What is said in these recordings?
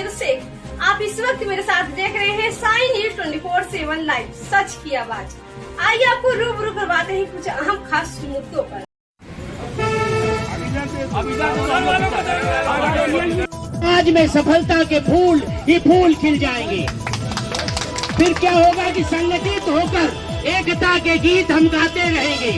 मोहम्मद शेख। आप इस वक्त मेरे साथ देख रहे हैं साई न्यूज 24/7 लाइव, सच की आवाज। आइए आपको रूबरू करवाते हैं कुछ अहम खास मुद्दों पर। आज में सफलता के फूल ही फूल खिल जाएंगे। फिर क्या होगा कि संगठित होकर एकता के गीत हम गाते रहेंगे।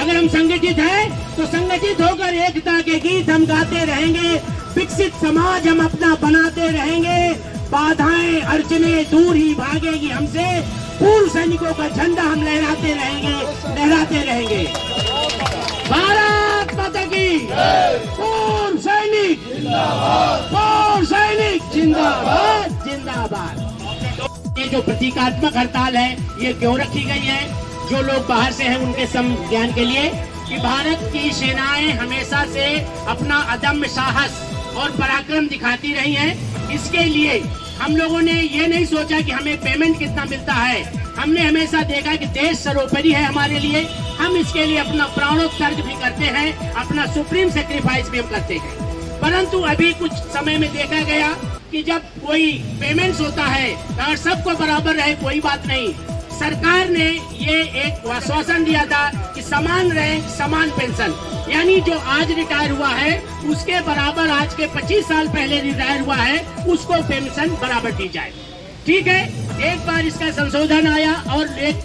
अगर हम संगठित हैं तो संगठित होकर एकता के गीत हम गाते रहेंगे। विकसित समाज हम अपना बनाते रहेंगे। बाधाएं अड़चने दूर ही भागेगी हमसे। पूर्व सैनिकों का झंडा हम लहराते रहेंगे। भारत माता की पूर्व सैनिक जिंदाबाद जिंदाबाद। ये जो प्रतीकात्मक हड़ताल है ये क्यों रखी गई है? जो लोग बाहर से हैं उनके ज्ञान के लिए कि भारत की सेनाएं हमेशा से अपना अदम्य साहस और पराक्रम दिखाती रही हैं। इसके लिए हम लोगों ने ये नहीं सोचा कि हमें पेमेंट कितना मिलता है। हमने हमेशा देखा कि देश सर्वोपरि है हमारे लिए। हम इसके लिए अपना प्राणोत्सर्ग भी करते हैं, अपना सुप्रीम सेक्रीफाइस भी हम करते हैं। परंतु अभी कुछ समय में देखा गया कि जब कोई पेमेंट्स होता है अगर सबको बराबर रहे कोई बात नहीं। सरकार ने ये एक आश्वासन दिया था कि समान रैंक समान पेंशन, यानी जो आज रिटायर हुआ है उसके बराबर आज के 25 साल पहले रिटायर हुआ है उसको पेंशन बराबर दी जाए। ठीक है, एक बार इसका संशोधन आया और एक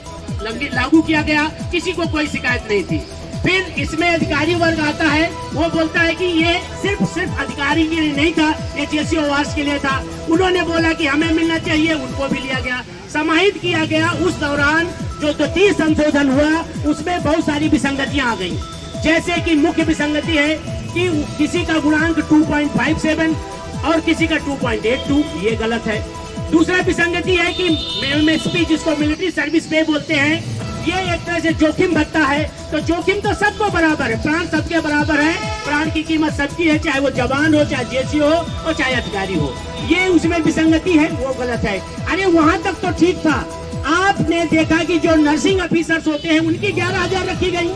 लागू किया गया, किसी को कोई शिकायत नहीं थी। फिर इसमें अधिकारी वर्ग आता है, वो बोलता है कि ये सिर्फ अधिकारी के लिए नहीं था, ये जेसीओ वार्स के लिए था। उन्होंने बोला कि हमें मिलना चाहिए, उनको भी लिया गया, समाहित किया गया। उस दौरान जो 30 संशोधन हुआ उसमें बहुत सारी विसंगतियां आ गई। जैसे कि मुख्य विसंगति है कि किसी का गुणांक 2.57 और किसी का 2.82, ये गलत है। दूसरा विसंगति है कि MSP जिसको मिलिट्री सर्विस पे बोलते हैं, ये एक तरह से जोखिम भत्ता है। तो जोखिम तो सबको बराबर है, प्राण सबके बराबर है, प्राण की कीमत सबकी है, चाहे वो जवान हो, चाहे जेसीओ हो और चाहे अधिकारी हो। ये उसमें विसंगति है, वो गलत है। अरे वहां तक तो ठीक था। आपने देखा कि जो नर्सिंग ऑफिसर्स होते हैं उनकी 11,000 रखी गई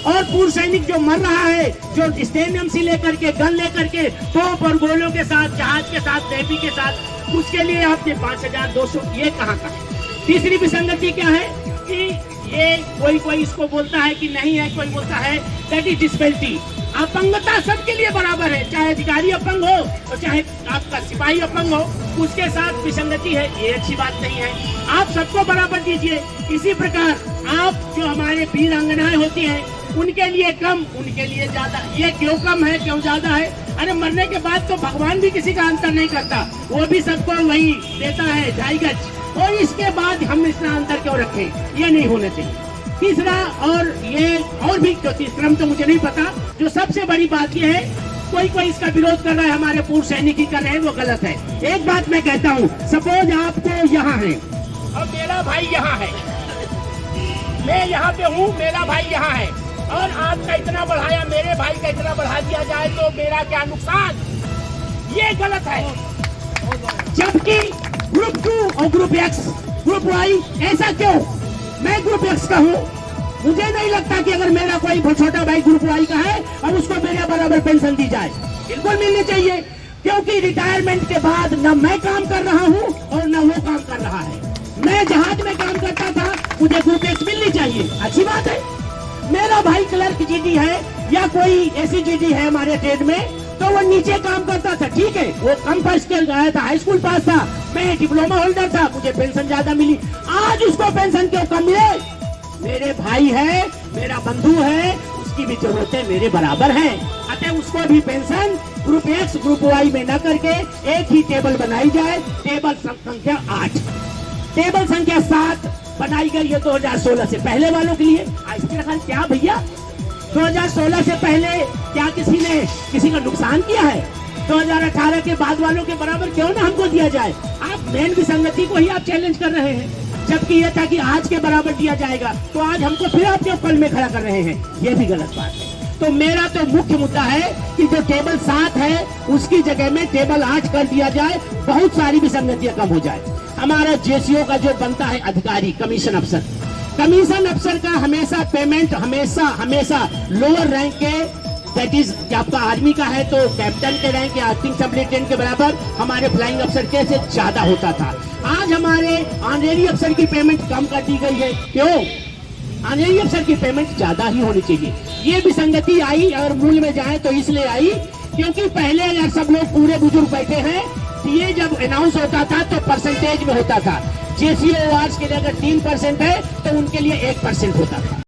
और पूर्व सैनिक जो मर रहा है, जो स्टेडियम से लेकर के गन लेकर के तोप और गोलों के साथ, जहाज के साथ, नेवी के साथ, उसके लिए आपने 5,200, ये कहाँ का? तीसरी विसंगति क्या है कि ये कोई इसको बोलता है कि नहीं है, कोई बोलता है दैट इज डिसेबिलिटी। अपंगता सबके लिए बराबर है, चाहे अधिकारी अपंग हो और चाहे आपका सिपाही अपंग हो, उसके साथ विसंगति है, ये अच्छी बात नहीं है। आप सबको बराबर दीजिए। इसी प्रकार आप जो हमारे वीरांगनाएं होती हैं उनके लिए कम, उनके लिए ज्यादा। ये क्यों कम है, क्यों ज्यादा है? अरे मरने के बाद तो भगवान भी किसी का अंतर नहीं करता, वो भी सबको वही देता है 2.5 गज। और इसके बाद हम इतना अंतर क्यों रखें? ये नहीं होना चाहिए। तीसरा और भी क्रम तो मुझे नहीं पता, जो सबसे बड़ी बात ये है, कोई इसका विरोध कर रहा है, हमारे पूर्व सैनिक ही कर रहे हैं, वो गलत है। एक बात मैं कहता हूँ, सपोज आपको यहाँ है और मेरा भाई यहाँ है, मैं यहाँ पे हूँ, मेरा भाई यहाँ है, और आपका इतना बढ़ाया, मेरे भाई का इतना बढ़ा दिया जाए तो मेरा क्या नुकसान? ये गलत है। जबकि ग्रुप 2 और ग्रुप X, ग्रुप Y, ऐसा क्यों? मैं ग्रुप X का हूँ, मुझे नहीं लगता कि अगर मेरा कोई छोटा भाई ग्रुप Y का है और उसको मेरे बराबर पेंशन दी जाए। बिल्कुल मिलनी चाहिए, क्योंकि रिटायरमेंट के बाद न मैं काम कर रहा हूँ और न वो काम कर रहा है। मैं जहाज में काम करता था, मुझे ग्रुप X मिलनी चाहिए, अच्छी बात है। मेरा भाई क्लर्क जीडी है या कोई ऐसी जीडी है हमारे ट्रेड में, तो वो नीचे काम करता था, ठीक है, वो कम फर्स्ट गया था, हाई स्कूल पास था, मैं डिप्लोमा होल्डर था, मुझे पेंशन ज्यादा मिली। आज उसको पेंशन क्यों कम मिले? मेरे भाई है, मेरा बंधु है, उसकी भी जरूरतें मेरे बराबर हैं, अतः उसको भी pension group X group Y में न करके एक ही टेबल बनाई जाए। टेबल संख्या 8, टेबल संख्या 7 बनाई गई है 2016 से पहले वालों के लिए। इसके रखा क्या भैया, 2016 से पहले क्या किसी का नुकसान किया है? 2018 के बाद वालों के बराबर क्यों ना हमको दिया जाए? आप मेन विसंगति को ही आप चैलेंज कर रहे हैं, जबकि ये था कि आज के बराबर दिया जाएगा, तो आज हमको फिर आपके पल में खड़ा कर रहे हैं, ये भी गलत बात है। तो मेरा तो मुख्य मुद्दा है कि जो टेबल 7 है उसकी जगह में टेबल 8 कर दिया जाए, बहुत सारी विसंगतियां कम हो जाए। हमारा जेसीओ का जो बनता है अधिकारी, कमीशन अफसर का हमेशा पेमेंट हमेशा लोअर रैंक के दैट इज आपका आर्मी का है तो कैप्टन के रैंक या एक्टिंग सब लेफ्टिनेंट के बराबर हमारे फ्लाइंग अफसर के से ज्यादा होता था। आज हमारे ऑनरेरी अफसर की पेमेंट कम कर दी गई है। क्यों? ऑनरेरी अफसर की पेमेंट ज्यादा ही होनी चाहिए। ये विसंगति आई, अगर मूल में जाए तो इसलिए आई क्योंकि पहले अगर सब लोग पूरे बुजुर्ग बैठे हैं, ये जब अनाउंस होता था तो परसेंटेज में होता था। जेसीओ के लिए अगर 3% है तो उनके लिए 1% होता था।